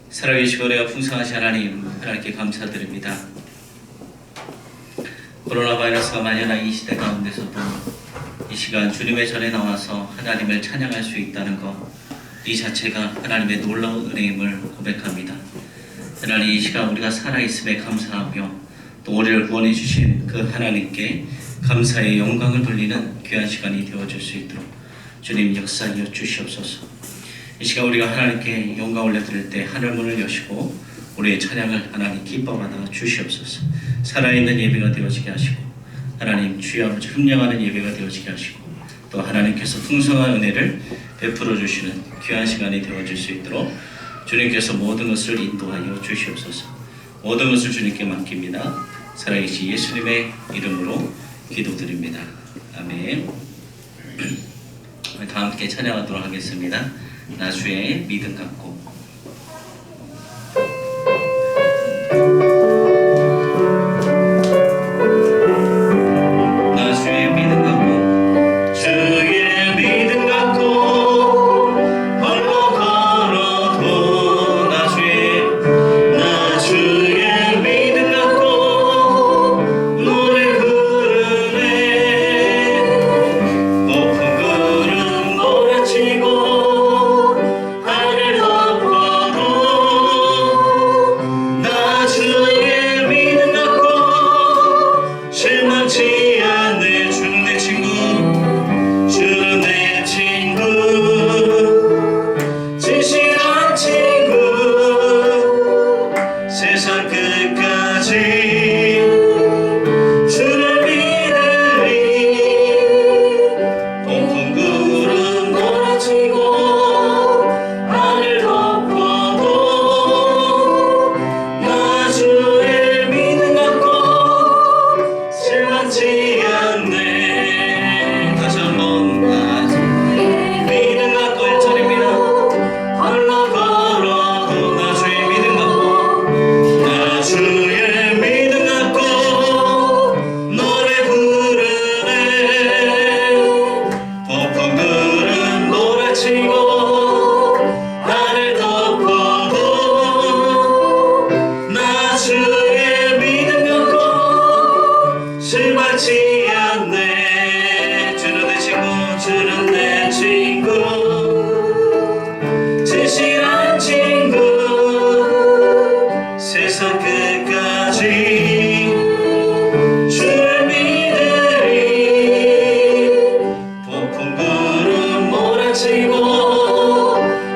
살아계시고 은혜가 풍성하신 하나님께 감사드립니다. 코로나 바이러스가 만연한 이 시대 가운데서도 이 시간 주님의 전에 나와서 하나님을 찬양할 수 있다는 것, 이 자체가 하나님의 놀라운 은혜임을 고백합니다. 하나님, 이 시간 우리가 살아있음에 감사하며 또 우리를 구원해 주신 그 하나님께 감사의 영광을 돌리는 귀한 시간이 되어줄 수 있도록 주님 역사하여 주시옵소서. 이 시간 우리가 하나님께 영광 올려드릴 때 하늘문을 여시고 우리의 찬양을 하나님 기뻐받아 주시옵소서. 살아있는 예배가 되어지게 하시고 하나님 주여 아버지 흠령하는 예배가 되어지게 하시고 또 하나님께서 풍성한 은혜를 베풀어 주시는 귀한 시간이 되어질 수 있도록 주님께서 모든 것을 인도하여 주시옵소서. 모든 것을 주님께 맡깁니다. 살아계신 예수님의 이름으로 기도드립니다. 아멘. 다 함께 찬양하도록 하겠습니다. 나 주의 믿음 갖고. 나 주의 믿음 갖고 주의 믿음 갖고 홀로 걸어도 나 주의 믿음 갖고 노래 부르네. 높은 구름 몰아치고 실망치 않네. 주는 내 친구, 주는 내 친구, 진실한 친구, 세상 끝까지 주를 믿으리. 높은 구름 몰아치고 하늘 덮어도 나 주의 믿음 갖고 실망치 않네. 다시 한번 나 믿음 갖고 일절입니다. 홀로 걸어도 나 주의 믿음 갖고 나 주의 믿음 갖고 노래 부르네. 높은 구름 몰아치고 하늘 덮어도 나 주의 믿음 갖고 실망치 않네. 주는 내 친구, 주는 내 친구, 진실한 친구, 세상 끝까지 주를 믿으리. 높은 구름 몰아치고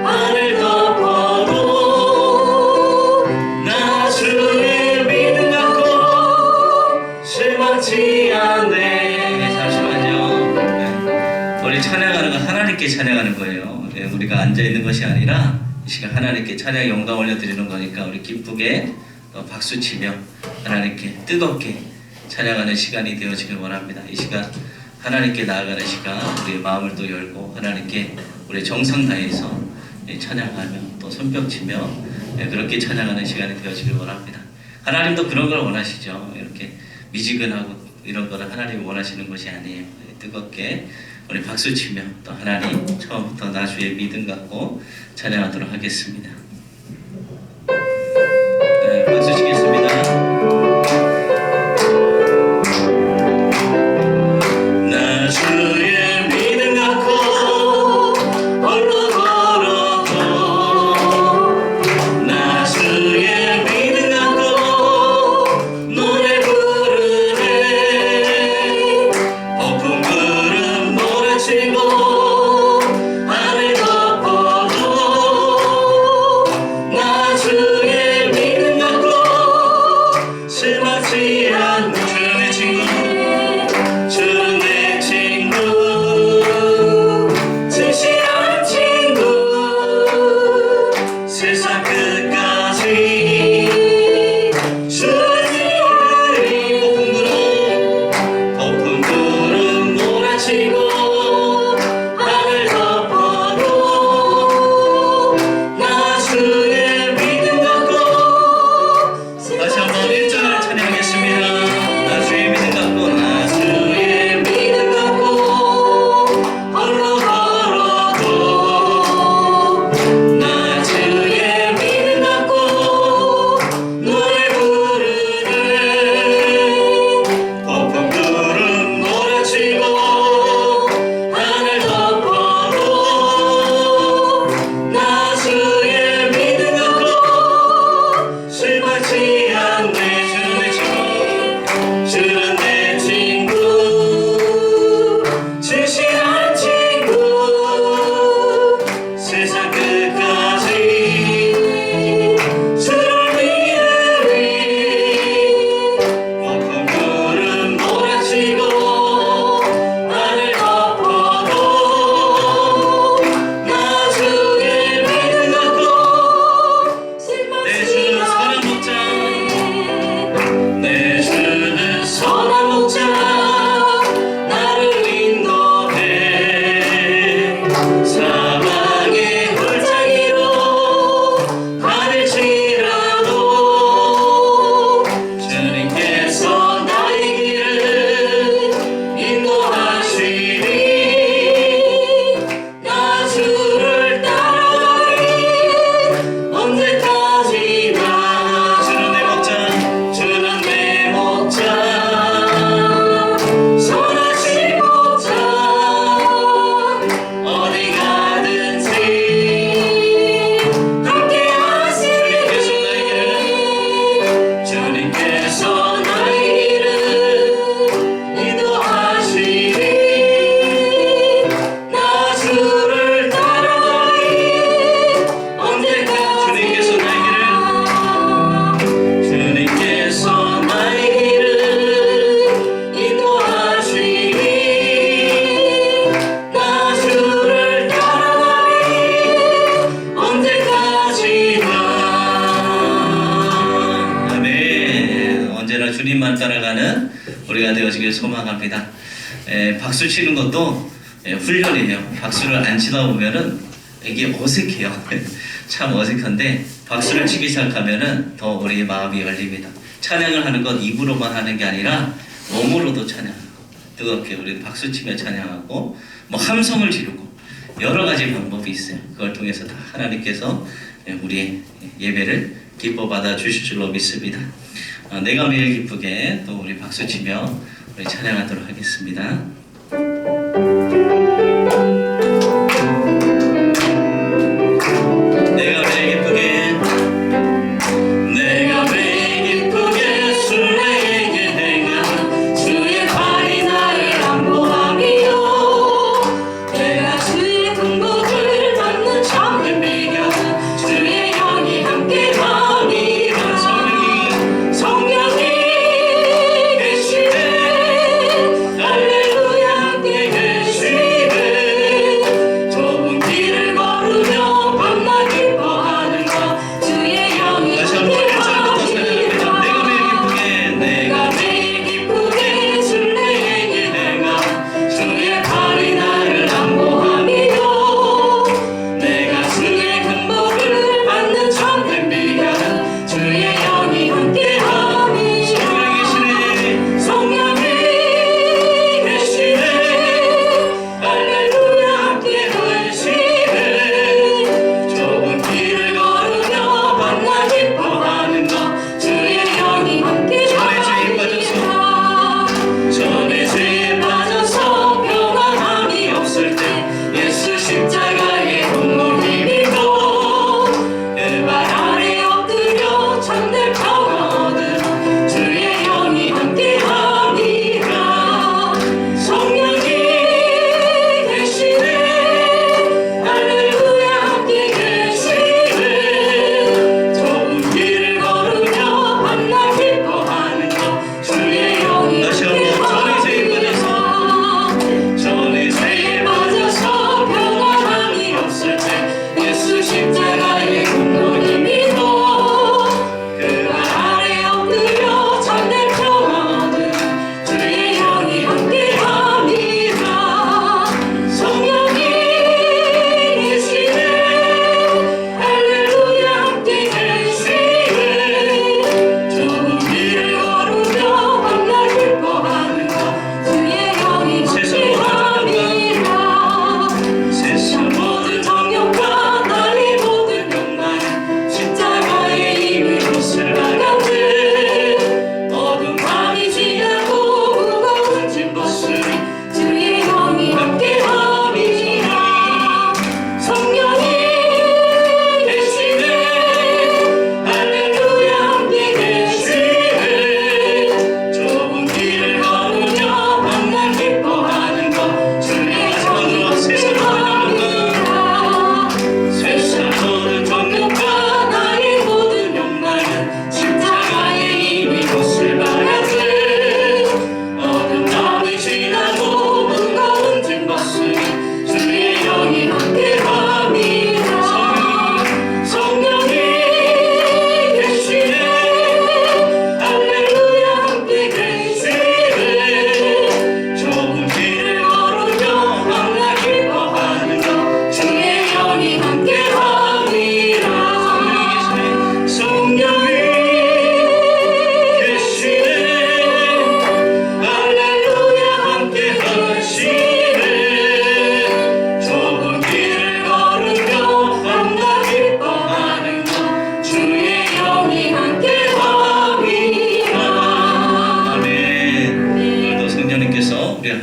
하늘 덮어도 나 주의 믿음 갖고 실망치 않네. 잠시만요. 우리 찬양하는 건 하나님께 찬양하는 거예요. 우리가 앉아있는 것이 아니라 이 시간 하나님께 찬양 영광 올려드리는 거니까 우리 기쁘게 박수치며 하나님께 뜨겁게 찬양하는 시간이 되어지길 원합니다. 이 시간 하나님께 나아가는 시간, 우리의 마음을 또 열고 하나님께 우리 정성 다해서 찬양하며 또 손뼉치며 그렇게 찬양하는 시간이 되어지길 원합니다. 하나님도 그런 걸 원하시죠. 이렇게 미지근하고 이런 거를 하나님이 원하시는 것이 아니에요. 뜨겁게 우리 박수치며 또 하나님 처음부터 나 주의 믿음 갖고 찬양하도록 하겠습니다. 네, 박수 치겠습니다. 나 주의 믿음 갖고 홀로 걸어도 나 주의 믿음 갖고 노래 부르네. 높은 구름 몰아치고 하늘 덮어도 주님만 따라가는 우리가 되어지길 소망합니다. 박수 치는 것도 훈련이에요. 박수를 안 치다 보면은 이게 어색해요. 참 어색한데 박수를 치기 시작하면은 더 우리의 마음이 열립니다. 찬양을 하는 건 입으로만 하는 게 아니라 몸으로도 찬양하고 뜨겁게 우리 박수 치며 찬양하고 뭐 함성을 지르고 여러 가지 방법이 있어요. 그걸 통해서 다 하나님께서 우리의 예배를 기뻐 받아 주실 줄로 믿습니다. 내가 매일 기쁘게 또 우리 박수 치며 우리 찬양하도록 하겠습니다. 내가 매일 기쁘게 내가 매일 기쁘게 술래에게 행한 주의 발이 나를 안보하며 내가 주의 긍복을 받는 참된 비결은 주의 영이 함께 함이라. 성령이 계시네 할렐루야 함께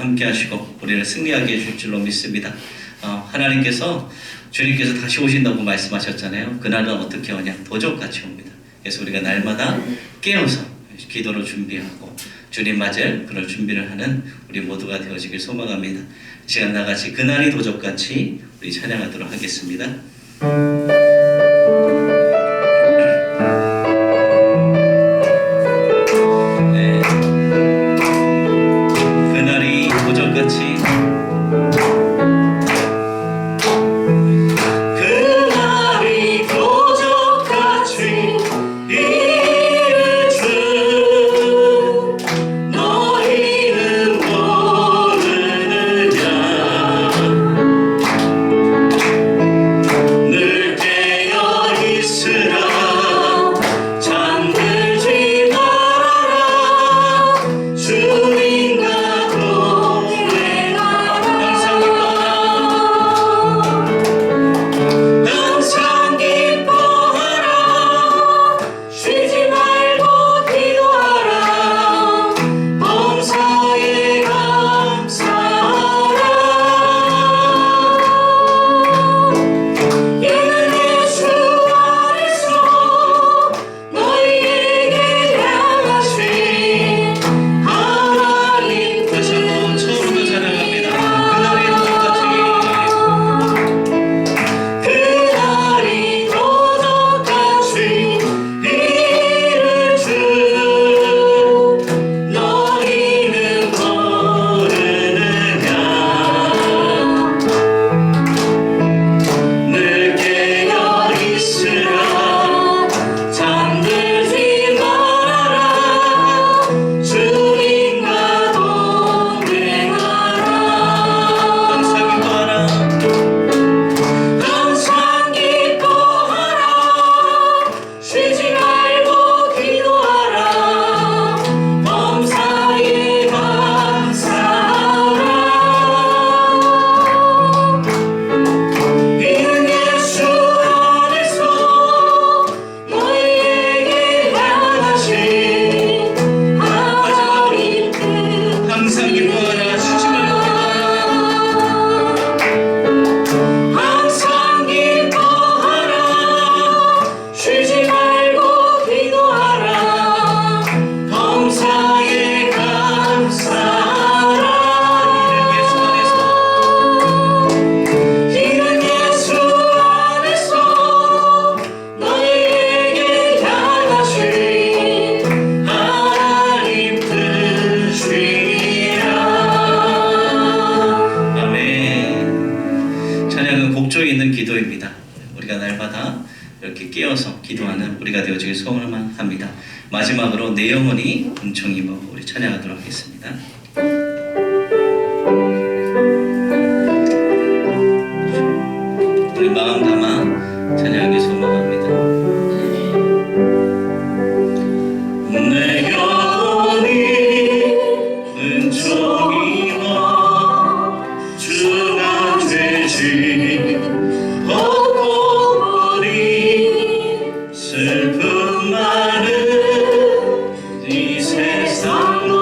함께 하시고 우리를 승리하게 해줄 줄로 믿습니다. 하나님께서 주님께서 다시 오신다고 말씀하셨잖아요. 그날은 어떻게 오냐? 도적같이 옵니다. 그래서 우리가 날마다 깨어서 기도로 준비하고 주님 맞을 그런 준비를 하는 우리 모두가 되어지길 소망합니다. 이 시간 나같이 그날이 도적같이 우리 찬양하도록 하겠습니다. 네. 그날이 도적같이 기도입니다. 우리가 날마다 이렇게 깨어서 기도하는 우리가 되어지길 소원합니다. 마지막으로 내 영혼이 은총이 뭐 우리 찬양하도록 하겠습니다. 우리 마음 담아 찬양하길 소망합니다. 내 영혼이 은총이 뭐 주가 되지 벗고 버린 슬픔 많은 이 세상로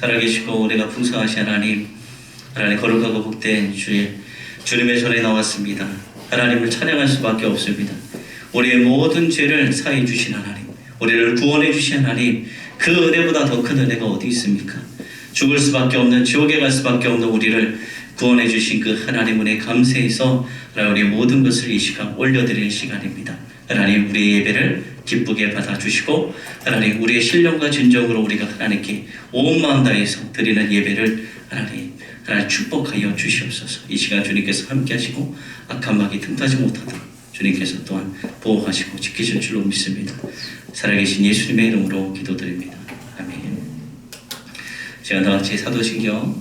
살아계시고 우리가 풍성하신 하나님 거룩하고 복된 주님의 전에 나왔습니다. 하나님을 찬양할 수밖에 없습니다. 우리의 모든 죄를 사해 주신 하나님, 우리를 구원해 주신 하나님, 그 은혜보다 더 큰 은혜가 어디 있습니까? 죽을 수밖에 없는, 지옥에 갈 수밖에 없는 우리를 구원해 주신 그 하나님 은혜 감사해서 우리의 모든 것을 이 시간 올려드리는 시간입니다. 하나님, 우리의 예배를 기쁘게 받아주시고 하나님, 우리의 신령과 진정으로 우리가 하나님께 온 마음 다해서 드리는 예배를 하나님 축복하여 주시옵소서. 이 시간 주님께서 함께 하시고 악한 마귀 틈타지 못하도록 주님께서 또한 보호하시고 지키실 줄로 믿습니다. 살아계신 예수님의 이름으로 기도드립니다. 아멘. 제가 다같이 사도신경으로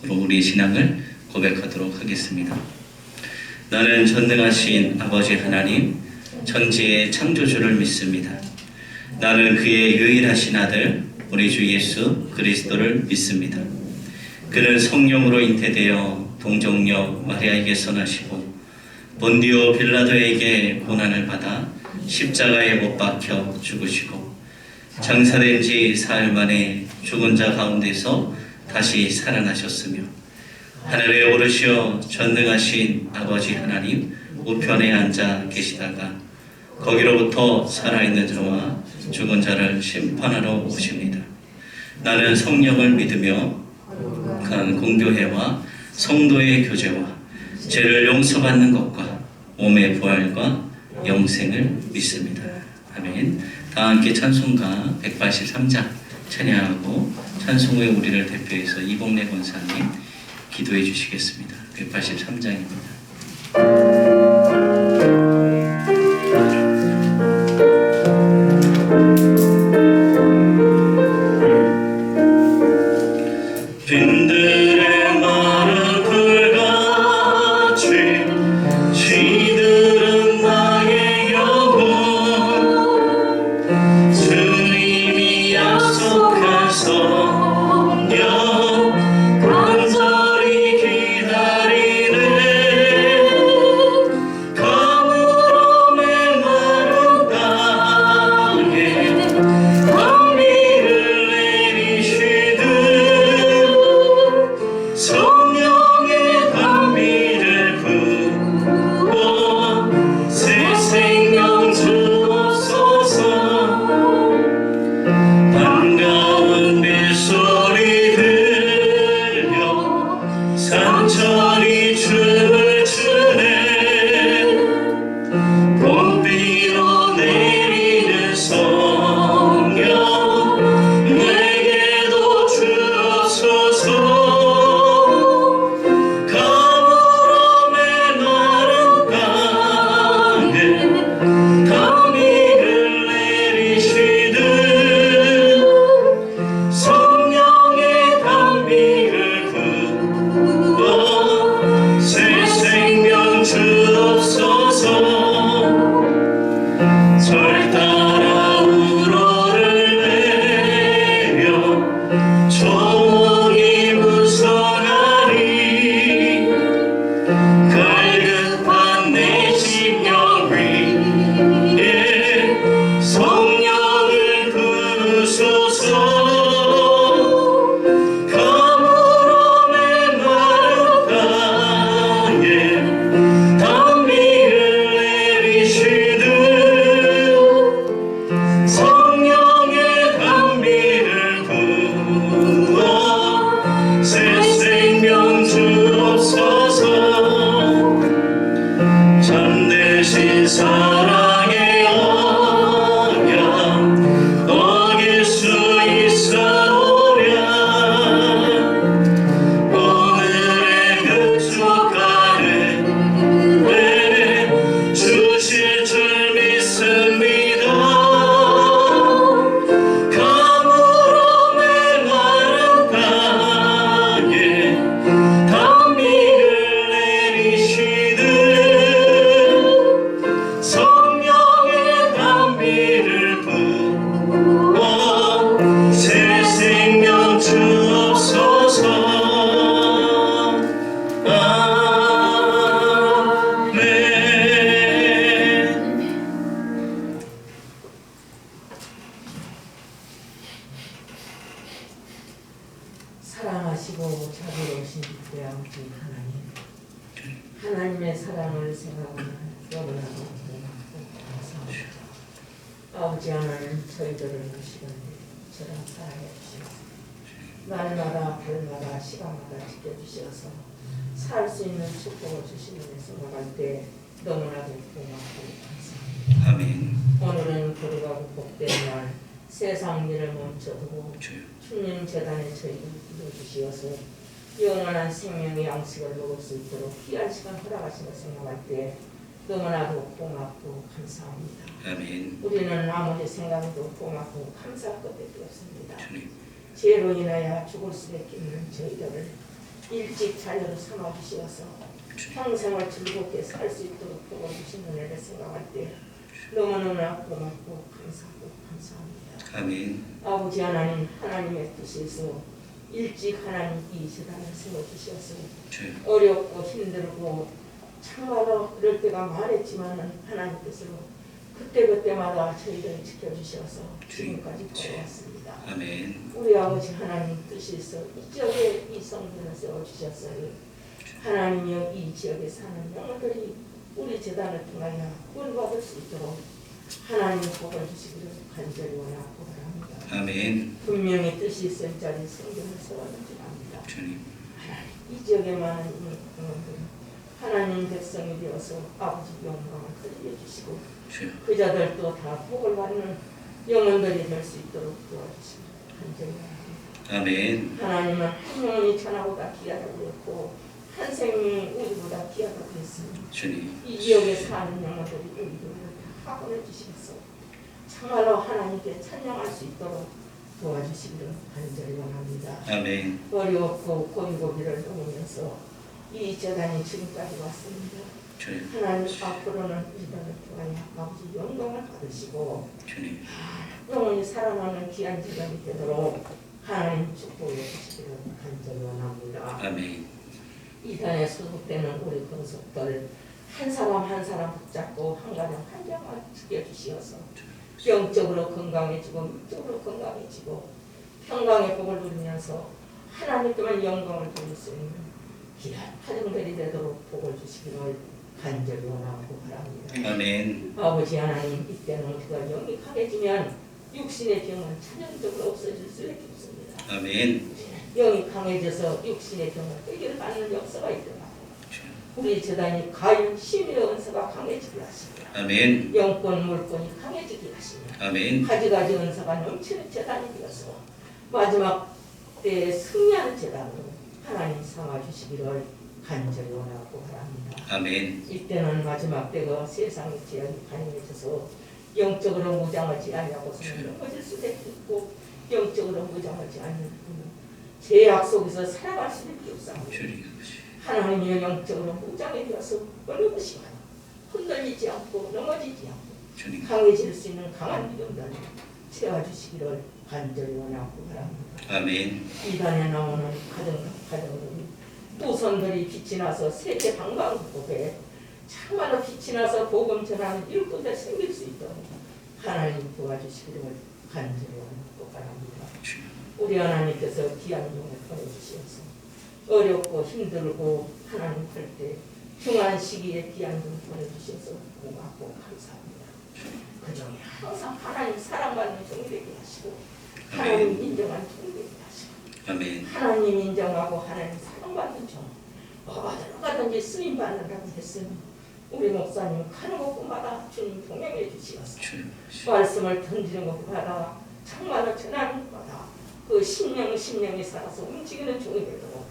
우리의 신앙을 고백하도록 하겠습니다. 나는 전능하신 아버지 하나님, 천지의 창조주를 믿습니다. 나는 그의 유일하신 아들 우리 주 예수 그리스도를 믿습니다. 그는 성령으로 잉태되어 동정녀 마리아에게서 나시고 본디오 빌라도에게 고난을 받아 십자가에 못 박혀 죽으시고 장사된 지 사흘 만에 죽은 자 가운데서 다시 살아나셨으며 하늘에 오르시어 전능하신 아버지 하나님 우편에 앉아 계시다가 거기로부터 살아있는 자와 죽은 자를 심판하러 오십니다. 나는 성령을 믿으며 간 공교회와 성도의 교제와 죄를 용서받는 것과 몸의 부활과 영생을 믿습니다. 아멘. 다 함께 찬송가 183장 찬양하고 찬송 후에 우리를 대표해서 이봉래 권사님 기도해 주시겠습니다. 183장입니다. 빈들의 마른 풀같이 시들은 나의 영혼 주님이 약속한 성령 간절히 기다리네 가물어 메마른 땅에 단비를 내리시듯 성령의 단비를 부어 새 생명 주옵소서. 반가운 빗소리 들려 산천이 춤을 추네 봄비로 내리는 성령 내게도 주옵소서. 가물어 메마른 땅에 단비를 내리시듯 성령의 단비를 부어 새 생명 주옵소서. 절 따라 우러를 내려 종이 무성하니 갈급한 내 심령 위에 성령을 부으소서. 가물어 메마른 땅에 단비를 내리시듯 성령의 단비를 부어 새 생명 주옵소서. 참되신 사랑의 언약 어길 수 있사오랴 오늘의 그 주가를 주실 줄 믿습니다. 가물어 메마른 땅에 단비를 내리시듯 성령의 아버지 하나님 저희들을 시간에 저랑 사랑해 주시옵소서. 날마다 달마다 시간마다 지켜주셔서 살 수 있는 축복을 주시는 데 생각할 때 너무나도 고맙고 감사합니다. 아멘. 오늘은 거룩하고 복된 날 세상 일을 멈춰두고 주여. 주님 재단에 저희를 불러주시어서 영원한 생명의 양식을 먹을 수 있도록 귀한 시간 허락하신 걸 생각할 때 너무나도 고맙고 감사합니다. 아멘. 우리는 아무리 생각해도 고맙고 감사할 것밖에 없습니다. 주님. 죄로 인하여 죽을 수밖에 없는 저희들을 일찍 자녀로 삼아주시어서 평생을 즐겁게 살 수 있도록 도와주시는 은혜를 생각할 때 너무너무나 고맙고 감사하고 감사합니다. 아멘. 아버지 하나님, 하나님의 뜻에서 일찍 하나님 이 세상을 세워주셔서 주여. 어렵고 힘들고 참말로 이럴 때가 많았지만 하나님께서 그때그때마다 저희를 지켜주셔서 지금까지 걸어왔습니다. 아멘. 우리 아버지 하나님 뜻에서 이 지역에 이 성전을 세워주셨어요. 하나님이여 이 지역에 사는 영혼들이 우리 재단을 통하여 구원받을 수 있도록 하나님 복을 주시기를 간절히 원하고 바랍니다. 아멘. 분명히 뜻이 있을 자리 성전을 세워주지 합니다. 주님. 이 지역에 많은 영혼들이 하나님 백성이 되어서 아버지 영광을 드리게 주시고 주여. 그 자들도 다 복을 받는 영혼들이 될 수 있도록 도와주시기 간절히 바랍니다. 아멘. 하나님은 한 영혼이 천하보다 귀하다고 했고 한 생명이 우리보다 귀하다고 했습니다. 주님. 이 지역에 사는 영혼들이 우리들을 다 보내 주시면서 참말로 하나님께 찬양할 수 있도록 도와주시기를 간절히 원합니다. 아멘. 어렵고 고비고비를 넘으면서 이 재단이 지금까지 왔습니다. 주여. 하나님 앞으로는 이들을 통하여 아버지 영광을 받으시고 주님. 영원히 살아나는 귀한 재단이 되도록 하나님 축복해 주시기를 간절히 원합니다. 아멘. 이 단에 소속되는 우리 권속들 한 사람 한 사람 붙잡고 한 가정 한 가정을 지켜주시어서 영적으로 건강해지고 육적으로 건강해지고 평강의 복을 누리면서 하나님께만 영광을 돌릴 수 있는 귀한 가정들이 되도록 복을 주시기를 간절히 원하고 바랍니다. 아멘. 아버지 하나님, 이때는 우리가 영이 강해지면 육신의 병은 천연적으로 없어질 수밖에 없습니다. 아멘. 영이 강해져서 육신의 병을 해결받는 역사가 일어나고 우리 재단이 가인 심의 은사가 강해지게 하시고 아멘. 영권 물권이 강해지게 하시며 아멘. 가지가지 은사가 넘치는 재단이 되어서 마지막 때에 승리하는 재단으로 하나님 삼아주시기를 간절히 원하고 바랍니다. 아멘. 이때는 마지막 때가 세상의 제약이 가능해져서 영적으로 무장하지 아니하고서는 넘어질 수도 있고 영적으로 무장하지 않는 분은 제약 속에서 살아갈 수밖에 없사오니 주님. 하나님의 영적으로 무장이 되어서 어느 것이 와도 흔들리지 않고 넘어지지 않고 주님. 강해질 수 있는 강한 믿음들을 채워주시기를 간절히 원하고 바랍니다. 아멘. 이단에 나오는 가정들이 후손들이 빛이 나서 세계 방방곡곡에 참말로 빛이 나서 복음 전하는 일꾼들 생길 수 있도록 하나님 도와주시기를 간절히 원하고 바랍니다. 주여. 우리 하나님께서 귀한 영을 보내주시어서 어렵고 힘들고 하나님 할 때 중한 시기에 귀한 영 보내주셔서 고맙고 감사합니다. 그중에 항상 하나님 사랑받는 종이 되게 하시고 하나님 인정한 종이 되게 하시고 아멘. 하나님 인정하고 하나님 사랑받는 종 어디로 가든지 쓰임받는다고 했으니 우리 목사님 가는 곳마다 주님 동행해 주시어서 주여. 말씀을 던지는 곳마다 정말로 전하는 곳마다 그 심령이 살아서 움직이는 종이 되도록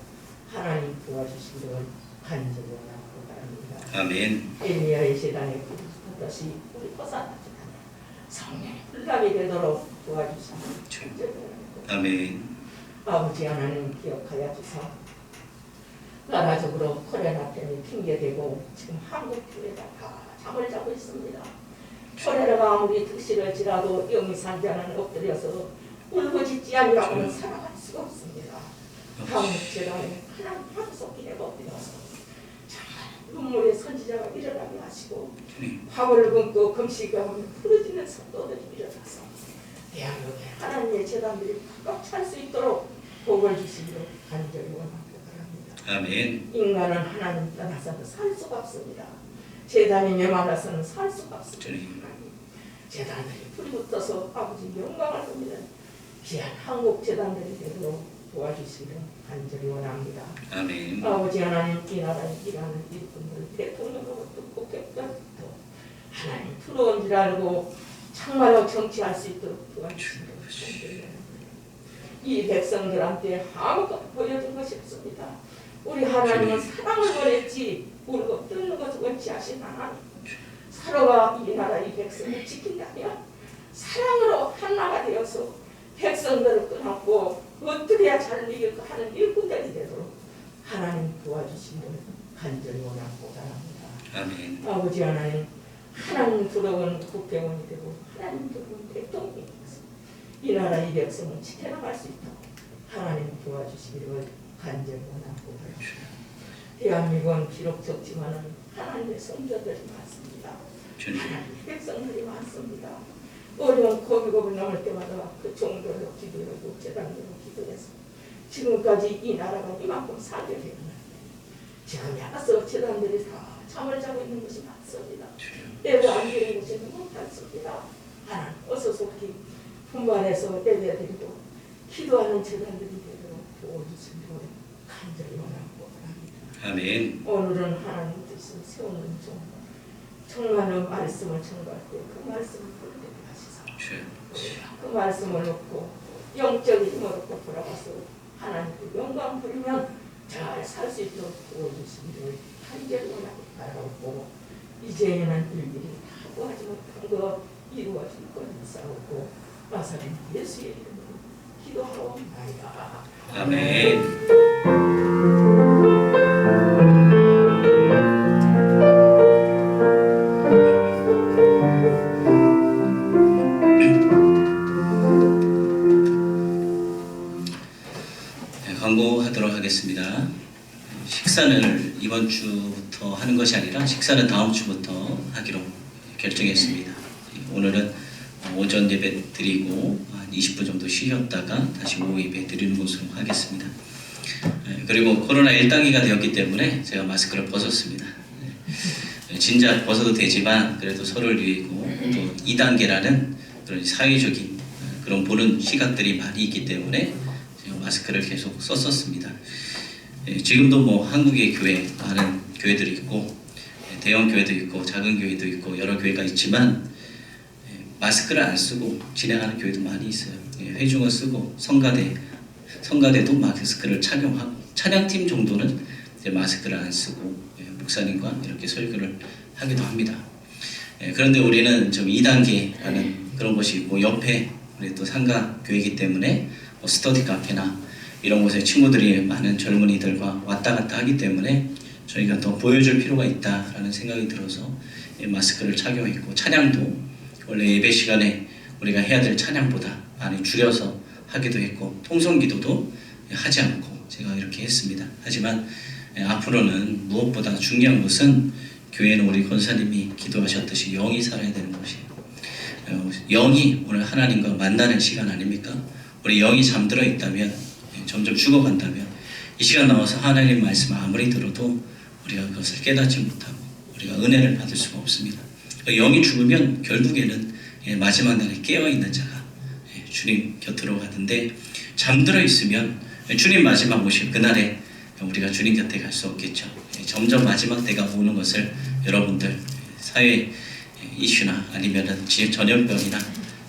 하나님 도와주시기를 간절히 원하고 바랍니다. 아멘. 엘리야의 재단에 그릇듯이 우리 포사나 성령의 불남이 되도록 도와주시기를 간절히 원하고 아멘. 아버지 하나님 기억하여 주사 나라적으로 코로나 때문에 핑계대고 지금 한국 교회가 다 잠을 자고 있습니다. 코로나가 아무리 득실을지라도 영이 산자는 엎드려서 울부짖지 아니라고는 살아갈 수가 없습니다. 한국 재단에 하나님 하소기 엎드려서 정말 눈물의 선지자가 일어나게 하시고 화보를 끊고 금식하며 부르짖는 성도들이 일어나서 대한민국에 하나님의 재단들이 꽉 찰 수 있도록 복을 주시기를 간절히 원합니다. 아멘. 인간은 하나님 떠나서는 살 수가 없습니다. 재단이 메말라서는 살 수가 없습니다. 주님. 재단들이 불이 붙어서 아버지 영광을 돌리는 귀한 한국 재단들이 되도록 도와주시기를 간절히 원합니다. 아멘. 아버지 하나님, 이 나라에 일하는 일꾼들, 대통령으로부터 국회까지도 하나님 부러운 줄 알고 정말로 정치할 수 있도록 도와주시기를 간절히 원합니다. 이 백성들한테 아무것도 보여준 것이 없습니다. 우리 하나님은 사랑을 원했지 울고 뜯는 것을 원치 하신 하나님, 서로가 이 나라 이 백성을 지킨다면 사랑으로 하나가 되어서 백성들을 끊었고 어떻게 해야 잘 이길까 하는 일꾼들이 되도록 하나님 도와주시기를 간절히 원하고 바랍니다. 아멘. 아버지 하나님, 하나님 부러운 국회의원이 되고 하나님 부러운 대통령이 되어서 이 나라 이 백성을 지켜나갈 수 있도록 하나님 도와주시기를 간절히 원하고 바랍니다. 대한민국은 비록 적지만은 하나님의 성도들이 많습니다. 하나님의 백성들이 많습니다. 어려운 고비고비 넘을 때마다 그 종교로 기도하고 재단으로 기도해서 지금까지 이 나라가 이만큼 살게 되었는데 지금 약서 재단들이 다 잠을 자고 있는 것이 많습니다. 예배 안 드리는 것이 너무 많습니다. 하나님 어서 속히 분발해서 예배 드리고 기도하는 재단들이 되도록 도와주시기를 간절히 원하고 바랍니다. 아멘. 오늘은 하나님 뜻을 세우는 종 정말로 말씀을 전할 때 그 말씀을 풀게 하시사 그 말씀을 놓고 영적인 힘을 얻고 돌아가서 하나님께 영광 부리면 잘 살 수 있도록 도와주시기를 간절히 원하고 바라고 이제는 일들이 다 구하지 못한 거 이루어질 것을 싸우고 나사렛 예수의 이름으로 기도하옵나이다. 아멘. 광고하도록 하겠습니다. 식사를 이번 주부터 하는 것이 아니라 식사는 다음 주부터 하기로 결정했습니다. 오늘은 오전 예배 드리고 한 20분 정도 쉬었다가 다시 오후 예배 드리는 것으로 하겠습니다. 그리고 코로나 1단계가 되었기 때문에 제가 마스크를 벗었습니다. 진작 벗어도 되지만 그래도 서로를 위하고 또 2단계라는 그런 사회적인 그런 보는 시각들이 많이 있기 때문에 제가 마스크를 계속 썼었습니다. 지금도 뭐 한국의 교회, 많은 교회들이 있고 대형 교회도 있고 작은 교회도 있고 여러 교회가 있지만 마스크를 안 쓰고 진행하는 교회도 많이 있어요. 회중을 쓰고 성가대도 마스크를 착용하고 찬양팀 정도는 이제 마스크를 안 쓰고 목사님과 이렇게 설교를 하기도 합니다. 그런데 우리는 좀 2단계라는 그런 것이 있고 옆에 우리 또 상가 교회이기 때문에 스터디 카페나 이런 곳에 친구들이 많은 젊은이들과 왔다 갔다 하기 때문에 저희가 더 보여줄 필요가 있다라는 생각이 들어서 마스크를 착용했고 찬양도 원래 예배 시간에 우리가 해야 될 찬양보다 많이 줄여서 하기도 했고 통성기도도 하지 않고 제가 이렇게 했습니다. 하지만 앞으로는 무엇보다 중요한 것은 교회는 우리 권사님이 기도하셨듯이 영이 살아야 되는 것이에요. 영이 오늘 하나님과 만나는 시간 아닙니까? 우리 영이 잠들어 있다면 점점 죽어간다면 이 시간 나와서 하나님 말씀을 아무리 들어도 우리가 그것을 깨닫지 못하고 우리가 은혜를 받을 수가 없습니다. 영이 죽으면 결국에는 마지막 날에 깨어있는 자가 주님 곁으로 가는데 잠들어 있으면 주님 마지막 오실 그날에 우리가 주님 곁에 갈 수 없겠죠. 점점 마지막 때가 오는 것을 여러분들 사회 이슈나 아니면 전염병이나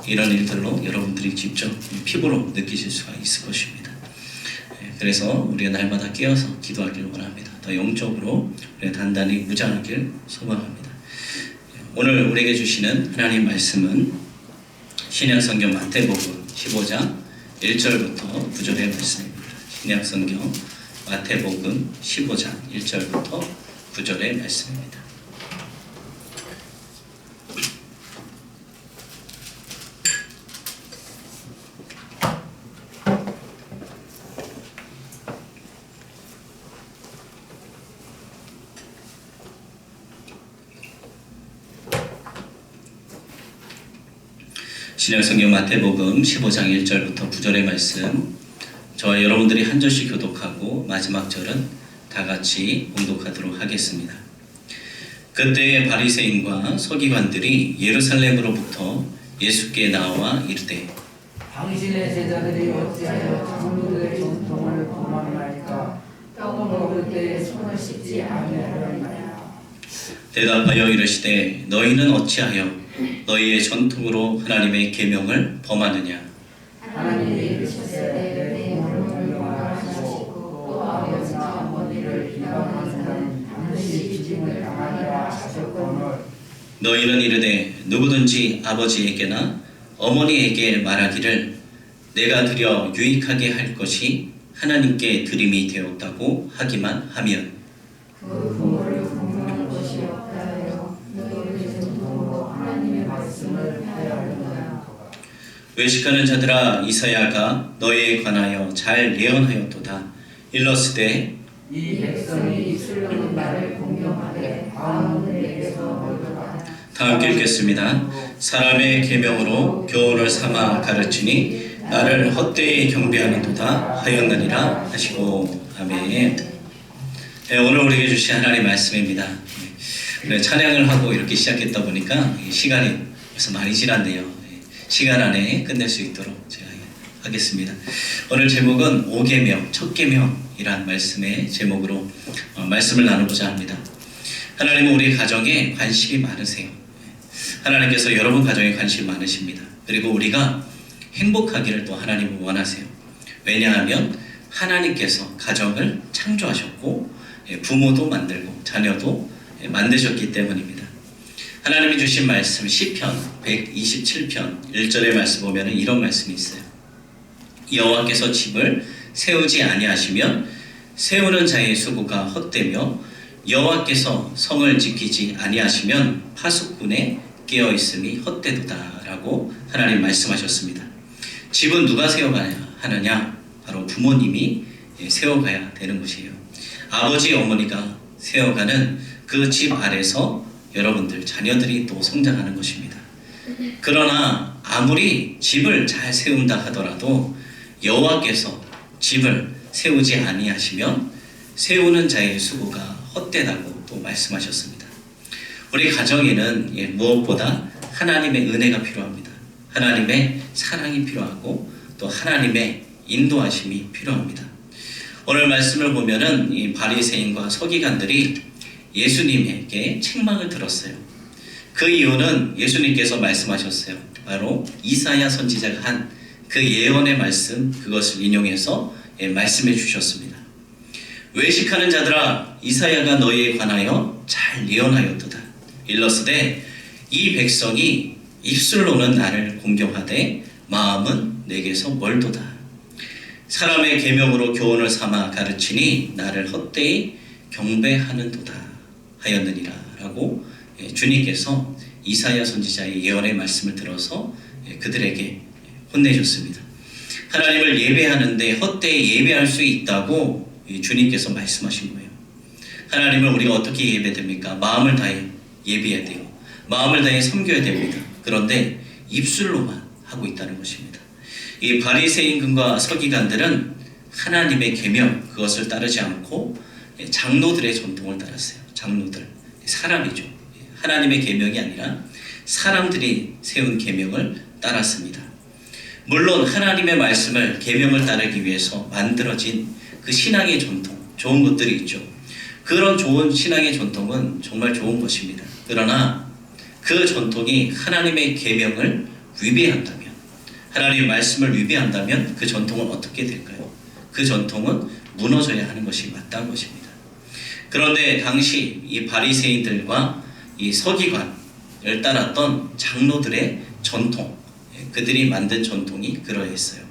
이런 일들로 여러분들이 직접 피부로 느끼실 수가 있을 것입니다. 그래서 우리가 날마다 깨어서 기도하기를 원합니다. 더 영적으로 우리가 단단히 무장하길 소망합니다. 오늘 우리에게 주시는 하나님 말씀은 신약성경 마태복음 15장 1절부터 9절의 말씀입니다. 신약성경 마태복음 15장 1절부터 9절의 말씀입니다. 신약성경 마태복음 15장 1절부터 9절의 말씀, 저와 여러분들이 한 절씩 교독하고 마지막 절은 다 같이 봉독하도록 하겠습니다. 그때 바리새인과 서기관들이 예루살렘으로부터 예수께 나와 이르되 당신의 제자들이 어찌하여 장로들의 전통을 범하나이까? 떡을 먹을 때 손을 씻지 아니하려니까? 대답하여 이르시되 너희는 어찌하여 너희의 전통으로 하나님의 계명을 범하느냐? 하나님이 이르시되 내 몸을 공경하시고 또 아버지나 어머니를 비방하는 자는 반드시 죽임을 당하리라 하셨거늘 너희는 이르되 누구든지 아버지에게나 어머니에게 말하기를 내가 드려 유익하게 할 것이 하나님께 드림이 되었다고 하기만 하면 그 부모를 공경할 것이 없다 하여 너희의 전통으로 하나님의 말씀을 폐하려느냐? 외식하는 자들아 이사야가 너희에 관하여 잘 예언하였도다. 일러스되 이 백성이 입술로는 나를 공경하되 마음은 내게서 멀도다. 다 함께 읽겠습니다. 사람의 계명으로 교훈을 삼아 가르치니 나를 헛되이 경배하는도다 하였느니라 하시고 아멘. 네, 오늘 우리에게 주신 하나님의 말씀입니다. 네, 찬양을 하고 이렇게 시작했다 보니까 시간이 벌써 많이 지났네요. 시간 안에 끝낼 수 있도록 제가 하겠습니다. 오늘 제목은 5계명, 첫 계명이란 말씀의 제목으로 말씀을 나누고자 합니다. 하나님은 우리 가정에 관심이 많으세요. 하나님께서 여러분 가정에 관심이 많으십니다. 그리고 우리가 행복하기를 또 하나님은 원하세요. 왜냐하면 하나님께서 가정을 창조하셨고 부모도 만들고 자녀도 만드셨기 때문입니다. 하나님이 주신 말씀 시편 127편 1절의 말씀 보면 이런 말씀이 있어요. 여호와께서 집을 세우지 아니하시면 세우는 자의 수고가 헛되며 여호와께서 성을 지키지 아니하시면 파수꾼의 깨어있음이 헛되도다 라고 하나님 말씀하셨습니다. 집은 누가 세워가야 하느냐? 바로 부모님이 세워가야 되는 것이에요. 아버지 어머니가 세워가는 그 집 아래서 여러분들 자녀들이 또 성장하는 것입니다. 그러나 아무리 집을 잘 세운다 하더라도 여호와께서 집을 세우지 아니하시면 세우는 자의 수고가 헛되다고 또 말씀하셨습니다. 우리 가정에는 무엇보다 하나님의 은혜가 필요합니다. 하나님의 사랑이 필요하고 또 하나님의 인도하심이 필요합니다. 오늘 말씀을 보면은 이 바리새인과 서기관들이 예수님에게 책망을 들었어요. 그 이유는 예수님께서 말씀하셨어요. 바로 이사야 선지자가 한 그 예언의 말씀, 그것을 인용해서 말씀해 주셨습니다. 외식하는 자들아 이사야가 너희에 관하여 잘 예언하였도다. 일러스되 이 백성이 입술로는 나를 공경하되 마음은 내게서 멀도다. 사람의 계명으로 교훈을 삼아 가르치니 나를 헛되이 경배하는도다 하였느니라 라고 주님께서 이사야 선지자의 예언의 말씀을 들어서 그들에게 혼내셨습니다. 하나님을 예배하는데 헛되이 예배할 수 있다고 주님께서 말씀하신 거예요. 하나님을 우리가 어떻게 예배됩니까? 마음을 다해 예배해야 돼요. 마음을 다해 섬겨야 됩니다. 그런데 입술로만 하고 있다는 것입니다. 이 바리새인과 서기관들은 하나님의 계명 그것을 따르지 않고 장로들의 전통을 따랐어요. 장로들, 사람이죠. 하나님의 계명이 아니라 사람들이 세운 계명을 따랐습니다. 물론 하나님의 말씀을 계명을 따르기 위해서 만들어진 그 신앙의 전통, 좋은 것들이 있죠. 그런 좋은 신앙의 전통은 정말 좋은 것입니다. 그러나 그 전통이 하나님의 계명을 위배한다면, 하나님의 말씀을 위배한다면 그 전통은 어떻게 될까요? 그 전통은 무너져야 하는 것이 마땅한 것입니다. 그런데 당시 이 바리새인들과 이 서기관을 따랐던 장로들의 전통, 그들이 만든 전통이 그러했어요.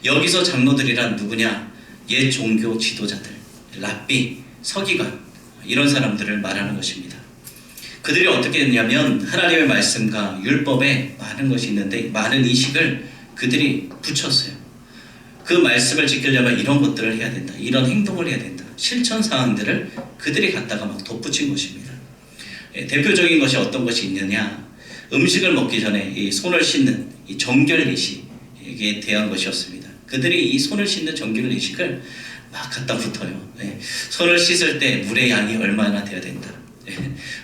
여기서 장로들이란 누구냐? 옛 종교 지도자들, 랍비, 서기관 이런 사람들을 말하는 것입니다. 그들이 어떻게 했냐면 하나님의 말씀과 율법에 많은 것이 있는데 많은 이식을 그들이 붙였어요. 그 말씀을 지키려면 이런 것들을 해야 된다. 이런 행동을 해야 된다. 실천 사항들을 그들이 갖다가 막 덧붙인 것입니다. 대표적인 것이 어떤 것이 있느냐? 음식을 먹기 전에 이 손을 씻는 이 정결 이식에 대한 것이었습니다. 그들이 이 손을 씻는 정결 이식을 막 갖다 붙어요. 손을 씻을 때 물의 양이 얼마나 돼야 된다.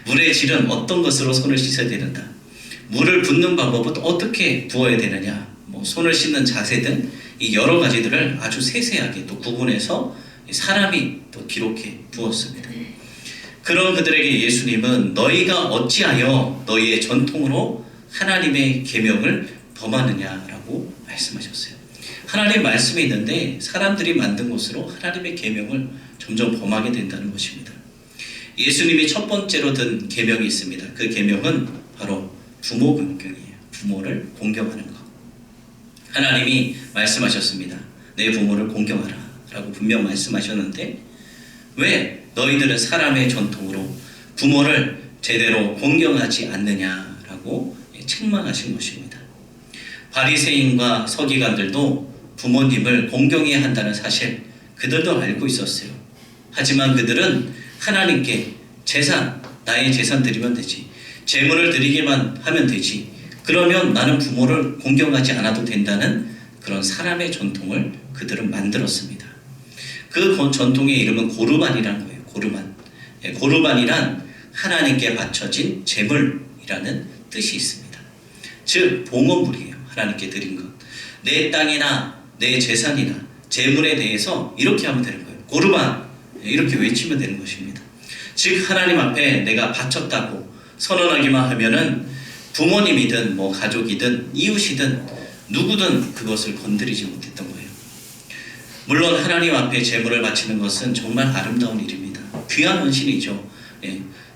물의 질은 어떤 것으로 손을 씻어야 되는가, 물을 붓는 방법은 어떻게 부어야 되느냐, 손을 씻는 자세 등 이 여러 가지들을 아주 세세하게 또 구분해서 사람이 또 기록해 두었습니다. 그런 그들에게 예수님은 너희가 어찌하여 너희의 전통으로 하나님의 계명을 범하느냐라고 말씀하셨어요. 하나님 말씀이 있는데 사람들이 만든 것으로 하나님의 계명을 점점 범하게 된다는 것입니다. 예수님이 첫 번째로 든 계명이 있습니다. 그 계명은 바로 부모 공경이에요. 부모를 공경하는 것. 하나님이 말씀하셨습니다. 내 부모를 공경하라 라고 분명 말씀하셨는데 왜 너희들은 사람의 전통으로 부모를 제대로 공경하지 않느냐라고 책망하신 것입니다. 바리새인과 서기관들도 부모님을 공경해야 한다는 사실 그들도 알고 있었어요. 하지만 그들은 하나님께 재산, 나의 재산 드리면 되지, 재물을 드리기만 하면 되지, 그러면 나는 부모를 공경하지 않아도 된다는 그런 사람의 전통을 그들은 만들었습니다. 그 전통의 이름은 고르반이라는 거예요. 고르반. 고르반이란 하나님께 바쳐진 제물이라는 뜻이 있습니다. 즉 봉헌물이에요. 하나님께 드린 것. 내 땅이나 내 재산이나 재물에 대해서 이렇게 하면 되는 거예요. 고르반, 이렇게 외치면 되는 것입니다. 즉 하나님 앞에 내가 바쳤다고 선언하기만 하면은 부모님이든 가족이든 이웃이든 누구든 그것을 건드리지 못했던 거예요. 물론 하나님 앞에 제물을 바치는 것은 정말 아름다운 일입니다. 귀한 헌신이죠.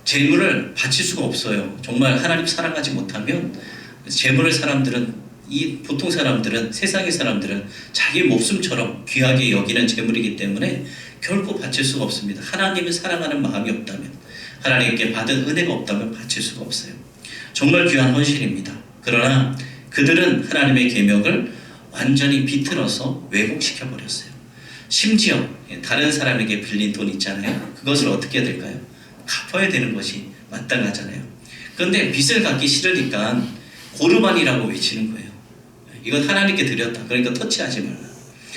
제물을 바칠 수가 없어요. 정말 하나님 사랑하지 못하면 제물을 보통 사람들은, 세상의 사람들은 자기 목숨처럼 귀하게 여기는 제물이기 때문에 결코 바칠 수가 없습니다. 하나님을 사랑하는 마음이 없다면, 하나님께 받은 은혜가 없다면 바칠 수가 없어요. 정말 귀한 헌신입니다. 그러나 그들은 하나님의 계명을 완전히 비틀어서 왜곡시켜 버렸어요. 심지어 다른 사람에게 빌린 돈 있잖아요. 그것을 어떻게 해야 될까요? 갚아야 되는 것이 마땅하잖아요. 그런데 빚을 갚기 싫으니까 고르반이라고 외치는 거예요. 이건 하나님께 드렸다. 그러니까 터치하지 말라.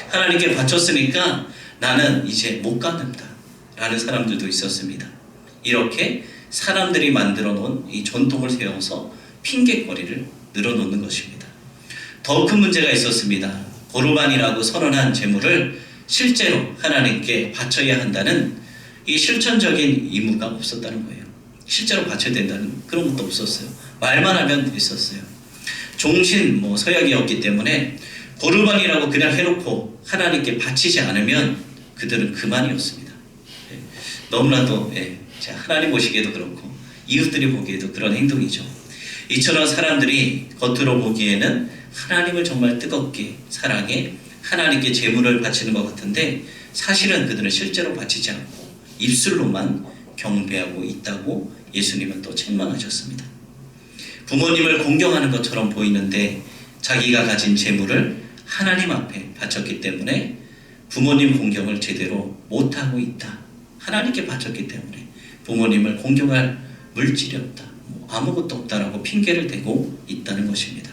하나님께 바쳤으니까 나는 이제 못 갚는다 라는 사람들도 있었습니다. 이렇게 사람들이 만들어 놓은 이 전통을 세워서 핑계거리를 늘어놓는 것입니다. 더 큰 문제가 있었습니다. 고르반이라고 선언한 제물을 실제로 하나님께 바쳐야 한다는 이 실천적인 의무가 없었다는 거예요. 실제로 바쳐야 된다는 그런 것도 없었어요. 말만 하면 됐었어요. 종신 서약이었기 때문에 고르반이라고 그냥 해놓고 하나님께 바치지 않으면 그들은 그만이었습니다. 너무나도 하나님 보시기에도 그렇고 이웃들이 보기에도 그런 행동이죠. 이처럼 사람들이 겉으로 보기에는 하나님을 정말 뜨겁게 사랑해 하나님께 제물을 바치는 것 같은데 사실은 그들은 실제로 바치지 않고 입술로만 경배하고 있다고 예수님은 또 책망하셨습니다. 부모님을 공경하는 것처럼 보이는데 자기가 가진 제물을 하나님 앞에 바쳤기 때문에 부모님 공경을 제대로 못하고 있다. 하나님께 바쳤기 때문에 부모님을 공경할 물질이 없다, 아무것도 없다라고 핑계를 대고 있다는 것입니다.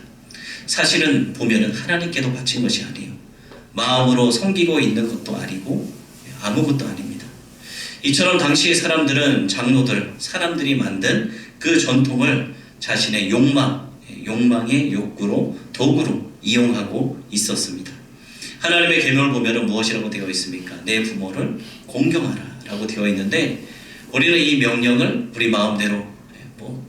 사실은 보면은 하나님께도 바친 것이 아니에요. 마음으로 섬기고 있는 것도 아니고 아무것도 아닙니다. 이처럼 당시의 사람들은 장로들, 사람들이 만든 그 전통을 자신의 욕망의 욕구로, 도구로 이용하고 있었습니다. 하나님의 계명을 보면은 무엇이라고 되어 있습니까? 내 부모를 공경하라 라고 되어 있는데 우리는 이 명령을 우리 마음대로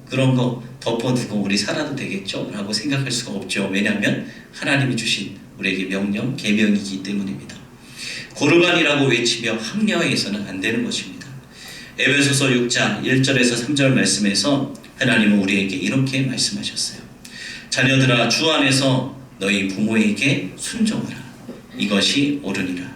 그런 거 덮어두고 우리 살아도 되겠죠? 라고 생각할 수가 없죠. 왜냐하면 하나님이 주신 우리에게 명령, 계명이기 때문입니다. 고르반이라고 외치며 합리화해서는 안 되는 것입니다. 에베소서 6장 1절에서 3절 말씀에서 하나님은 우리에게 이렇게 말씀하셨어요. 자녀들아 주 안에서 너희 부모에게 순종하라. 이것이 옳으니라.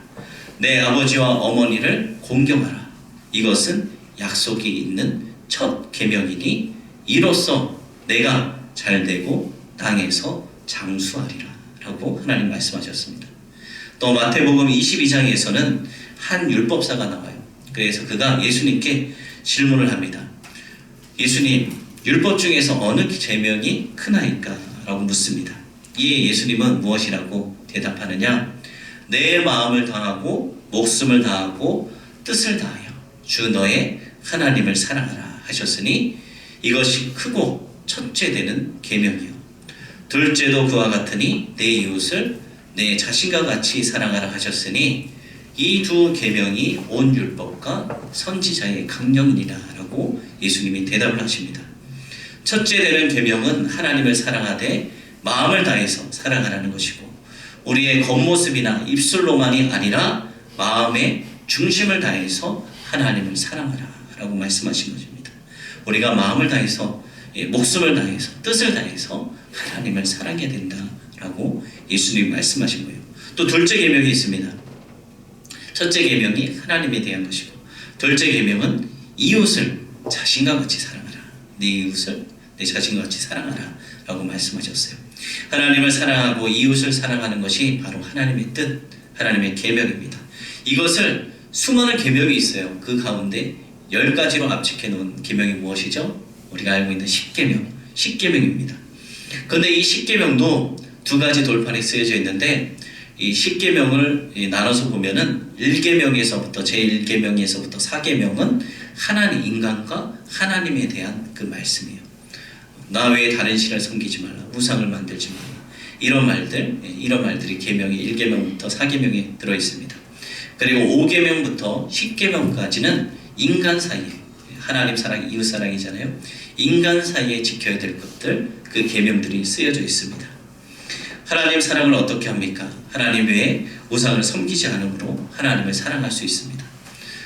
내 아버지와 어머니를 공경하라. 이것은 약속이 있는 첫 계명이니 이로써 내가 잘되고 땅에서 장수하리라 라고 하나님 말씀하셨습니다. 또 마태복음 22장에서는 한 율법사가 나와요. 그래서 그가 예수님께 질문을 합니다. 예수님, 율법 중에서 어느 계명이 크나이까? 라고 묻습니다. 이에 예수님은 무엇이라고 대답하느냐? 내 마음을 다하고 목숨을 다하고 뜻을 다하여 주 너의 하나님을 사랑하라 하셨으니 이것이 크고 첫째 되는 계명이요. 둘째도 그와 같으니 내 이웃을 내 자신과 같이 사랑하라 하셨으니 이 두 계명이 온 율법과 선지자의 강령이니라 라고 예수님이 대답을 하십니다. 첫째 되는 계명은 하나님을 사랑하되 마음을 다해서 사랑하라는 것이고, 우리의 겉모습이나 입술로만이 아니라 마음의 중심을 다해서 하나님을 사랑하라 라고 말씀하신 것입니다. 우리가 마음을 다해서, 목숨을 다해서, 뜻을 다해서 하나님을 사랑해야 된다라고 예수님이 말씀하신 거예요. 또 둘째 계명이 있습니다. 첫째 계명이 하나님에 대한 것이고, 둘째 계명은 이웃을 자신과 같이 사랑하라. 네 이웃을 내 자신과 같이 사랑하라 라고 말씀하셨어요. 하나님을 사랑하고 이웃을 사랑하는 것이 바로 하나님의 뜻, 하나님의 계명입니다. 이것을 수많은 계명이 있어요. 그 가운데 10가지로 압축해 놓은 계명이 무엇이죠? 우리가 알고 있는 십계명입니다. 그런데 이 십계명도 두 가지 돌판에 쓰여져 있는데, 이 십계명을 나눠서 보면은 1계명에서부터 제1계명에서부터 4계명은 하나님, 인간과 하나님에 대한 그 말씀이에요. 나 외에 다른 신을 섬기지 말라, 우상을 만들지 말라, 이런 말들이 계명이 1계명부터 4계명에 들어 있습니다. 그리고 5계명부터 10계명까지는 인간 사이에, 하나님 사랑, 이웃 사랑이잖아요. 인간 사이에 지켜야 될 것들, 그 계명들이 쓰여져 있습니다. 하나님 사랑을 어떻게 합니까? 하나님 외에 우상을 섬기지 않으므로 하나님을 사랑할 수 있습니다.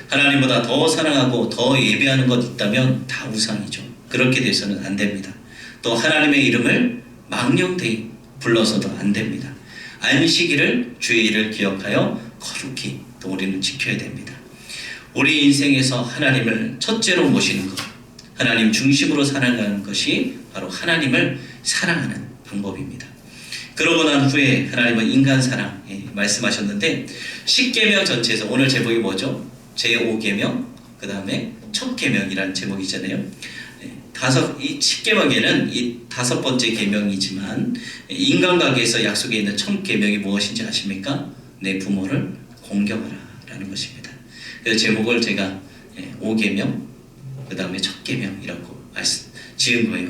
하나님보다 더 사랑하고 더 예배하는 것 있다면 다 우상이죠. 그렇게 돼서는 안 됩니다. 또 하나님의 이름을 망령되이 불러서도 안 됩니다. 안식일을, 주의 일을 기억하여 거룩히 또 우리는 지켜야 됩니다. 우리 인생에서 하나님을 첫째로 모시는 것, 하나님 중심으로 살아가는 것이 바로 하나님을 사랑하는 방법입니다. 그러고 난 후에 하나님은 인간 사랑 말씀하셨는데, 십계명 전체에서 오늘 제목이 뭐죠? 제5계명, 그 다음에 첫 계명이라는 제목이잖아요. 이 십계명에는 이 5번째 계명이지만, 인간관계에서 약속에 있는 첫 계명이 무엇인지 아십니까? 내 부모를 공경하라 라는 것입니다. 그래서 제목을 제가 5계명, 그 다음에 첫 계명이라고 지은 거예요.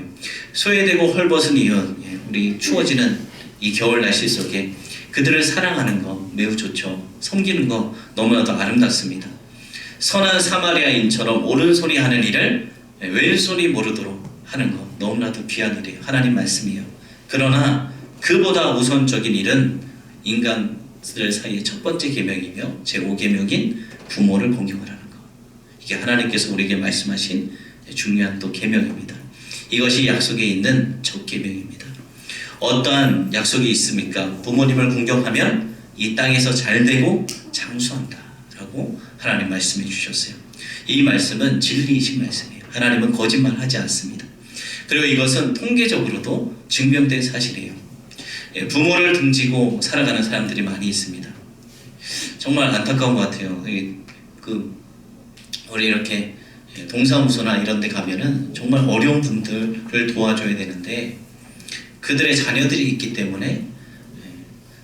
소외되고 헐벗은 이웃, 우리 추워지는 이 겨울 날씨 속에 그들을 사랑하는 거 매우 좋죠. 섬기는 거 너무나도 아름답습니다. 선한 사마리아인처럼 옳은소리 하는 일을 왼손이 모르도록 하는 거 너무나도 귀한 일이에요. 하나님 말씀이에요. 그러나 그보다 우선적인 일은 인간들 사이의 첫 번째 계명이며 제5계명인 부모를 공경하라는 거. 이게 하나님께서 우리에게 말씀하신 중요한 또 계명입니다. 이것이 약속에 있는 첫 계명입니다. 어떠한 약속이 있습니까? 부모님을 공경하면 이 땅에서 잘되고 장수한다 라고 하나님 말씀해 주셨어요. 이 말씀은 진리이신 말씀이에요. 하나님은 거짓말하지 않습니다. 그리고 이것은 통계적으로도 증명된 사실이에요. 부모를 등지고 살아가는 사람들이 많이 있습니다. 정말 안타까운 것 같아요. 우리 이렇게 동사무소나 이런 데 가면은 정말 어려운 분들을 도와줘야 되는데, 그들의 자녀들이 있기 때문에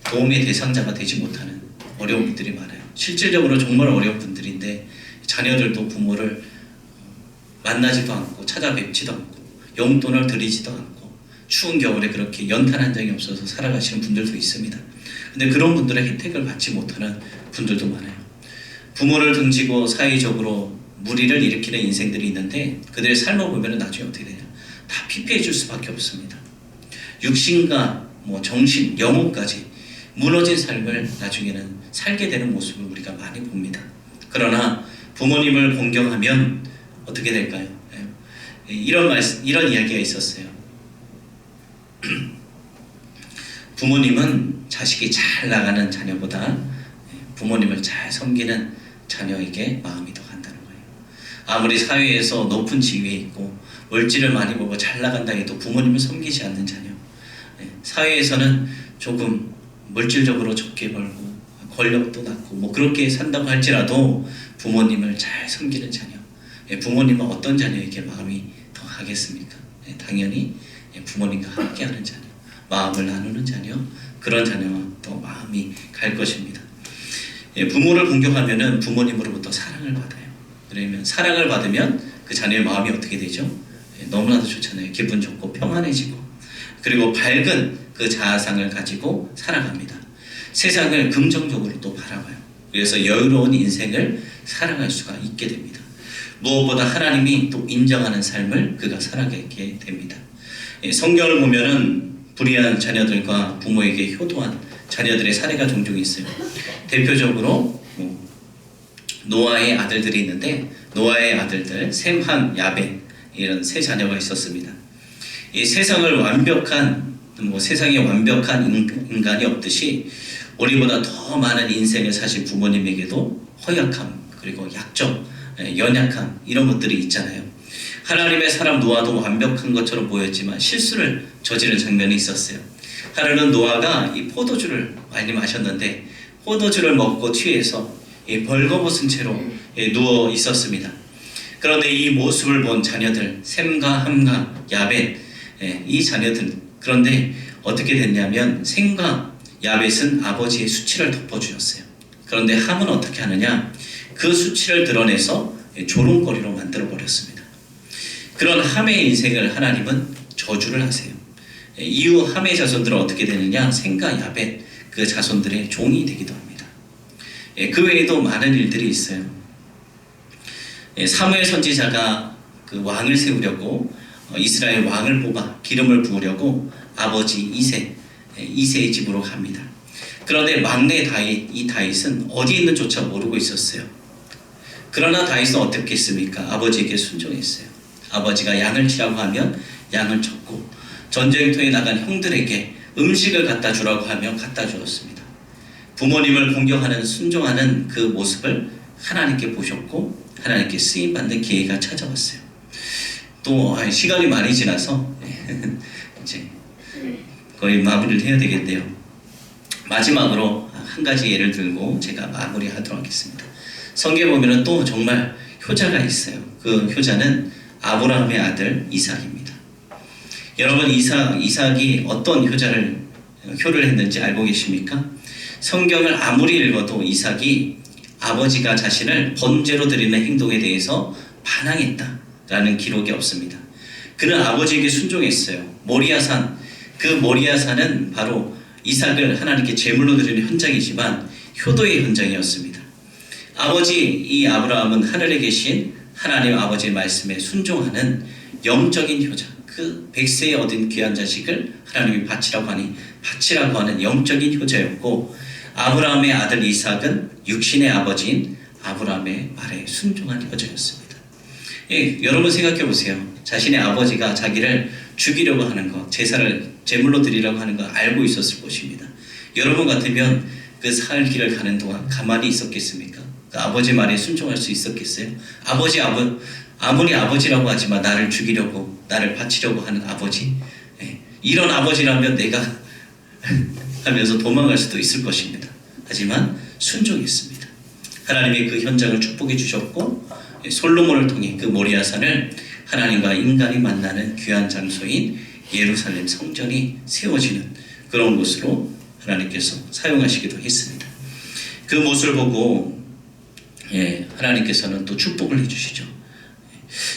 도움의 대상자가 되지 못하는 어려운 분들이 많아요. 실질적으로 정말 어려운 분들인데 자녀들도 부모를 만나지도 않고 찾아뵙지도 않고 용돈을 드리지도 않고 추운 겨울에 그렇게 연탄 한 장이 없어서 살아가시는 분들도 있습니다. 근데 그런 분들의 혜택을 받지 못하는 분들도 많아요. 부모를 등지고 사회적으로 무리를 일으키는 인생들이 있는데, 그들의 삶을 보면 나중에 어떻게 되냐, 다 피폐해 줄 수밖에 없습니다. 육신과 정신, 영혼까지 무너진 삶을 나중에는 살게 되는 모습을 우리가 많이 봅니다. 그러나 부모님을 공경하면 어떻게 될까요? 이런 이야기가 있었어요. 부모님은 자식이 잘 나가는 자녀보다 부모님을 잘 섬기는 자녀에게 마음이 더 간다는 거예요. 아무리 사회에서 높은 지위에 있고 물질을 많이 보고 잘 나간다 해도 부모님을 섬기지 않는 자녀, 사회에서는 조금 물질적으로 좋게 벌고 권력도 낳고 그렇게 산다고 할지라도 부모님을 잘 섬기는 자녀, 부모님은 어떤 자녀에게 마음이 더 가겠습니까? 당연히 부모님과 함께하는 자녀, 마음을 나누는 자녀, 그런 자녀와 또 마음이 갈 것입니다. 부모를 공경하면은 부모님으로부터 사랑을 받아요. 그러면 사랑을 받으면 그 그 자녀의 마음이 어떻게 되죠? 너무나도 좋잖아요. 기분 좋고 평안해지고, 그리고 밝은 그 자아상을 가지고 살아갑니다. 세상을 긍정적으로 또 바라봐요. 그래서 여유로운 인생을 살아갈 수가 있게 됩니다. 무엇보다 하나님이 또 인정하는 삶을 그가 살아가게 됩니다. 성경을 보면은 불의한 자녀들과 부모에게 효도한 자녀들의 사례가 종종 있어요. 대표적으로 노아의 아들들이 있는데, 노아의 아들들 셈, 함, 야벳, 이런 세 자녀가 있었습니다. 이 세상에 완벽한 인간이 없듯이 우리보다 더 많은 인생을 사신 부모님에게도 허약함, 그리고 약점, 연약함, 이런 것들이 있잖아요. 하나님의 사람 노아도 완벽한 것처럼 보였지만 실수를 저지른 장면이 있었어요. 하루는 노아가 이 포도주를 많이 마셨는데 포도주를 먹고 취해서 벌거벗은 채로 누워 있었습니다. 그런데 이 모습을 본 자녀들 셈과 함과 야벳, 이 자녀들, 그런데 어떻게 됐냐면 셈과 야벳은 아버지의 수치를 덮어주었어요. 그런데 함은 어떻게 하느냐, 그 수치를 드러내서 조롱거리로 만들어 버렸습니다. 그런 함의 인생을 하나님은 저주를 하세요. 이후 함의 자손들은 어떻게 되느냐, 셈과 야벳, 그 자손들의 종이 되기도 합니다. 그 외에도 많은 일들이 있어요. 사무엘 선지자가 그 왕을 세우려고 이스라엘 왕을 뽑아 기름을 부으려고 아버지 이새의 집으로 갑니다. 그런데 막내 다윗, 이 다윗은 어디 있는지조차 모르고 있었어요. 그러나 다윗은 어떻게 했습니까? 아버지에게 순종했어요. 아버지가 양을 치라고 하면 양을 쳤고, 전쟁터에 나간 형들에게 음식을 갖다 주라고 하면 갖다 주었습니다. 부모님을 공경하는, 순종하는 그 모습을 하나님께 보셨고 하나님께 쓰임받는 기회가 찾아왔어요. 또 시간이 많이 지나서 이제 거의 마무리를 해야 되겠네요. 마지막으로 한 가지 예를 들고 제가 마무리하도록 하겠습니다. 성경에 보면 또 정말 효자가 있어요. 그 효자는 아브라함의 아들 이삭입니다. 여러분, 이삭이 어떤 효를 했는지 알고 계십니까? 성경을 아무리 읽어도 이삭이 아버지가 자신을 번제로 드리는 행동에 대해서 반항했다라는 기록이 없습니다. 그는 아버지에게 순종했어요. 모리아산, 그 모리아산은 바로 이삭을 하나님께 제물로 드리는 현장이지만 효도의 현장이었습니다. 이 아브라함은 하늘에 계신 하나님 아버지의 말씀에 순종하는 영적인 효자, 그 100세에 얻은 귀한 자식을 하나님이 바치라고 하는 영적인 효자였고, 아브라함의 아들 이삭은 육신의 아버지인 아브라함의 말에 순종한 효자였습니다. 여러분 생각해 보세요. 자신의 아버지가 자기를 죽이려고 하는 것, 제물로 드리려고 하는 거 알고 있었을 것입니다. 여러분 같으면 그 살길을 가는 동안 가만히 있었겠습니까? 그 아버지 말에 순종할 수 있었겠어요? 아무리 아버지라고 하지만 나를 죽이려고, 나를 바치려고 하는 아버지, 이런 아버지라면 내가 하면서 도망갈 수도 있을 것입니다. 하지만 순종했습니다. 하나님이 그 현장을 축복해 주셨고, 솔로몬을 통해 그 모리아산을 하나님과 인간이 만나는 귀한 장소인 예루살렘 성전이 세워지는 그런 곳으로 하나님께서 사용하시기도 했습니다. 그 모습을 보고 하나님께서는 또 축복을 해주시죠.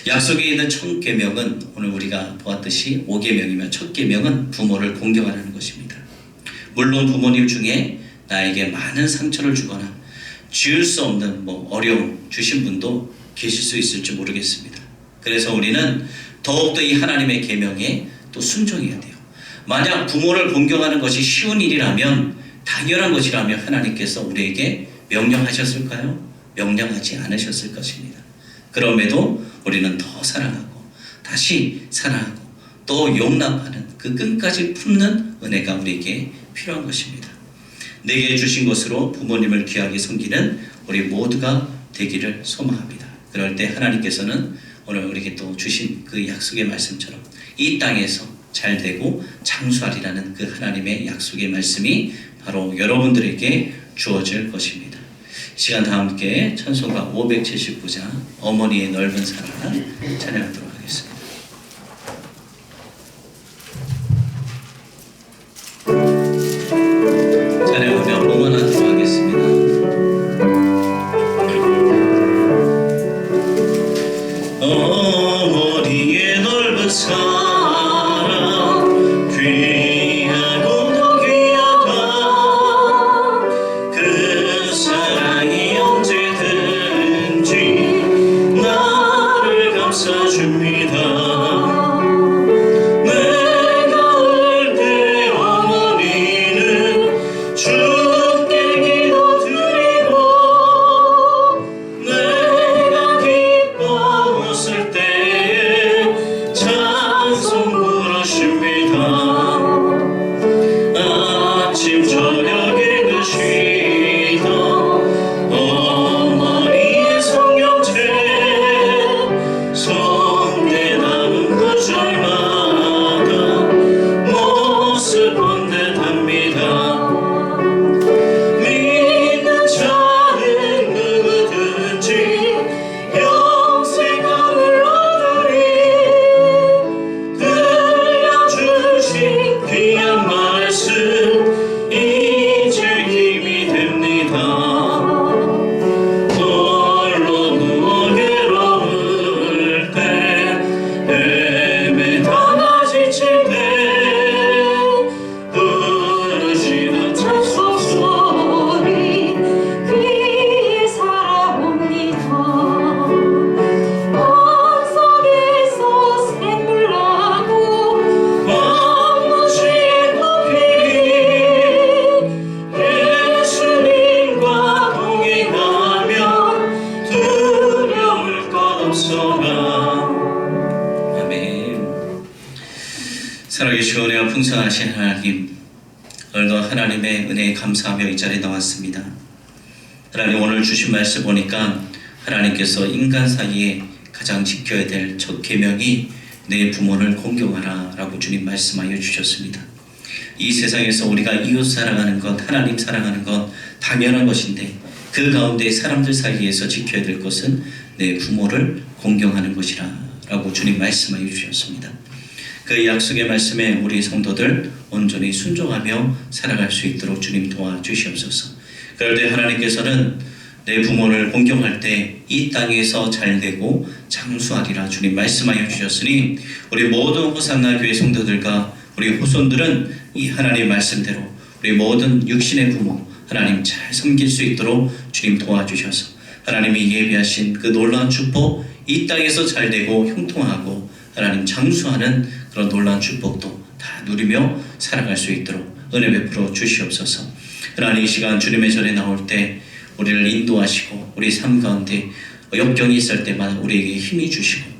약속에 있는 첫 계명은 오늘 우리가 보았듯이 5계명이며 첫 계명은 부모를 공경하라는 것입니다. 물론 부모님 중에 나에게 많은 상처를 주거나 지을 수 없는 어려움 주신 분도 계실 수 있을지 모르겠습니다. 그래서 우리는 더욱더 이 하나님의 계명에 또 순종해야 돼요. 만약 부모를 공경하는 것이 쉬운 일이라면, 당연한 것이라면 하나님께서 우리에게 명령하셨을까요? 명령하지 않으셨을 것입니다. 그럼에도 우리는 더 사랑하고 다시 사랑하고 또 용납하는 그 끈까지 품는 은혜가 우리에게 필요한 것입니다. 내게 주신 것으로 부모님을 귀하게 섬기는 우리 모두가 되기를 소망합니다. 그럴 때 하나님께서는 오늘 우리에게 또 주신 그 약속의 말씀처럼 이 땅에서 잘 되고 장수하리라는 그 하나님의 약속의 말씀이 바로 여러분들에게 주어질 것입니다. 시간 다 함께 찬송가 579장 어머니의 넓은 사랑 찬양하도록 하겠습니다. 찬양하며 응원하도록 하겠습니다. 어머니의 은혜가 풍성하신 하나님, 오늘도 하나님의 은혜에 감사하며 이 자리에 나왔습니다. 하나님, 오늘 주신 말씀 보니까 하나님께서 인간 사이에 가장 지켜야 될 첫 계명이 내 부모를 공경하라 라고 주님 말씀하여 주셨습니다. 이 세상에서 우리가 이웃 사랑하는 것, 하나님 사랑하는 것 당연한 것인데, 그 가운데 사람들 사이에서 지켜야 될 것은 내 부모를 공경하는 것이라 라고 주님 말씀하여 주셨습니다. 그 약속의 말씀에 우리 성도들 온전히 순종하며 살아갈 수 있도록 주님 도와주시옵소서. 그럴 때 하나님께서는 내 부모를 공경할 때 이 땅에서 잘되고 장수하리라 주님 말씀하여 주셨으니, 우리 모든 호산나 교회 성도들과 우리 후손들은 이 하나님 말씀대로 우리 모든 육신의 부모 하나님 잘 섬길 수 있도록 주님 도와주셔서 하나님이 예비하신 그 놀라운 축복, 이 땅에서 잘되고 형통하고 하나님 장수하는 그런 놀라운 축복도 다 누리며 살아갈 수 있도록 은혜 베풀어 주시옵소서. 하나님, 이 시간 주님의 전에 나올 때 우리를 인도하시고 우리 삶 가운데 역경이 있을 때마다 우리에게 힘이 주시고,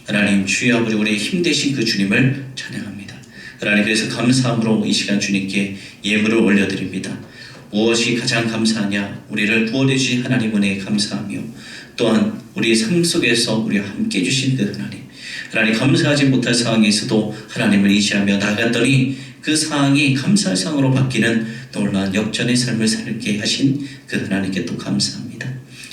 하나님 주여 아버지, 우리의 힘 되신 그 주님을 찬양합니다. 하나님, 그래서 감사함으로 이 시간 주님께 예물을 올려드립니다. 무엇이 가장 감사하냐? 우리를 구원해 주신 하나님 은혜에 감사하며, 또한 우리의 삶 속에서 우리와 함께 해주신 그 하나님 감사하지 못할 상황에서도 하나님을 의지하며 나아갔더니 그 상황이 감사할 상황으로 바뀌는 놀라운 역전의 삶을 살게 하신 그 하나님께 또 감사합니다.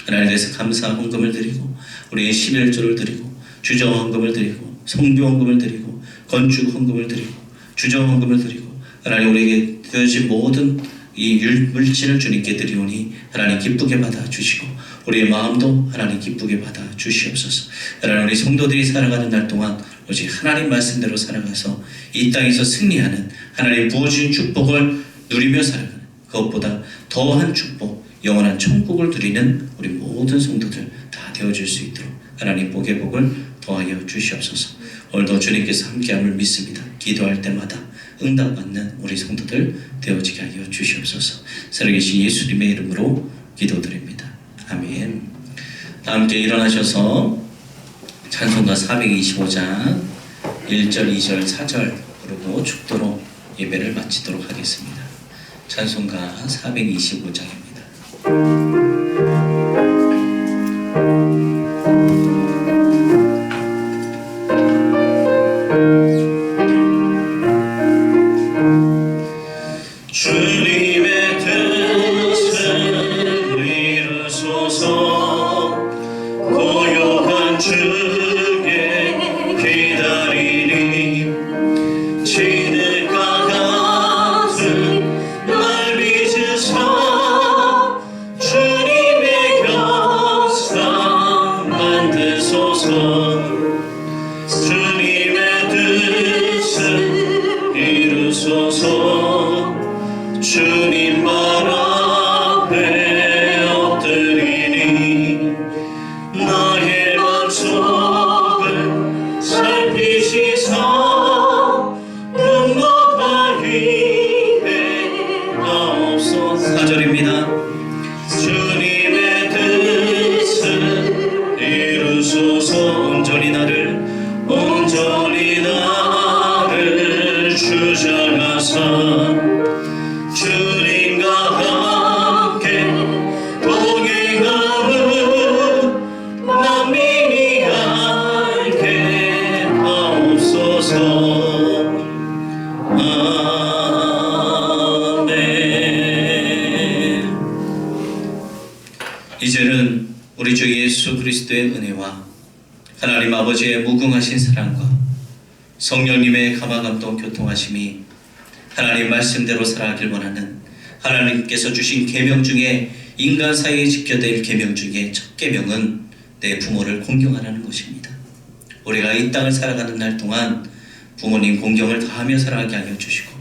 하나님, 그래서 감사 헌금을 드리고 우리의 11조를 드리고 주정 헌금을 드리고 성교 헌금을 드리고 건축 헌금을 드리고 주정 헌금을 드리고, 하나님 우리에게 되어진 모든 이 물질을 주님께 드리오니 하나님 기쁘게 받아 주시고 우리의 마음도 하나님 기쁘게 받아 주시옵소서. 하나님, 우리 성도들이 살아가는 날 동안 오직 하나님 말씀대로 살아가서 이 땅에서 승리하는, 하나님 부어주신 축복을 누리며 살아가는, 그것보다 더한 축복, 영원한 천국을 누리는 우리 모든 성도들 다 되어줄 수 있도록 하나님 복의 복을 더하여 주시옵소서. 오늘도 주님께서 함께함을 믿습니다. 기도할 때마다 응답받는 우리 성도들 되어지게 하여 주시옵소서. 살아계신 예수님의 이름으로 기도드립니다. 아멘. 다 함께 일어나셔서 찬송가 425장 1절, 2절, 4절 부르고 축도로 예배를 마치도록 하겠습니다. 찬송가 425장입니다. 주님의 뜻을 이루소서. 고요한 주께 기다리니 진흙과 같은 날 빚으사 주님의 격상 만드소서. 주님의 뜻을 이루소서. 주님 말 앞에 엎드리니 나의 맘속을 살피시사 눈높아 위에 나옵소서. 4절입니다. 주님의 뜻을 이루소서. 온전히 나를 주장하사 주님과 함께 동행하는 만민이 알게 하옵소서. 아멘. 이제는 우리 주 예수 그리스도의 은혜와 하나님 아버지의 무궁하신 사랑과 성령님의 감화감동 교통하심이, 하나님 말씀대로 살아가길 원하는 하나님께서 주신 계명 중에 인간 사이에 지켜야 될 계명 중에 첫 계명은 내 부모를 공경하라는 것입니다. 우리가 이 땅을 살아가는 날 동안 부모님 공경을 다하며 살아가게 하여 주시고,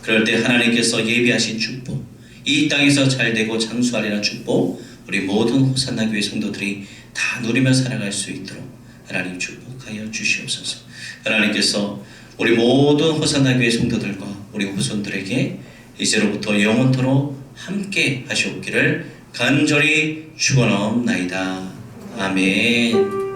그럴 때 하나님께서 예비하신 축복, 이 땅에서 잘되고 장수하리라는 축복, 우리 모든 호산나 교회 성도들이 다 누리며 살아갈 수 있도록 하나님 축복하여 주시옵소서. 하나님께서 우리 모든 호산나 교회 성도들과 우리 후손들에게 이제로부터 영원토록 함께 하시옵기를 간절히 축원하옵나이다. 아멘.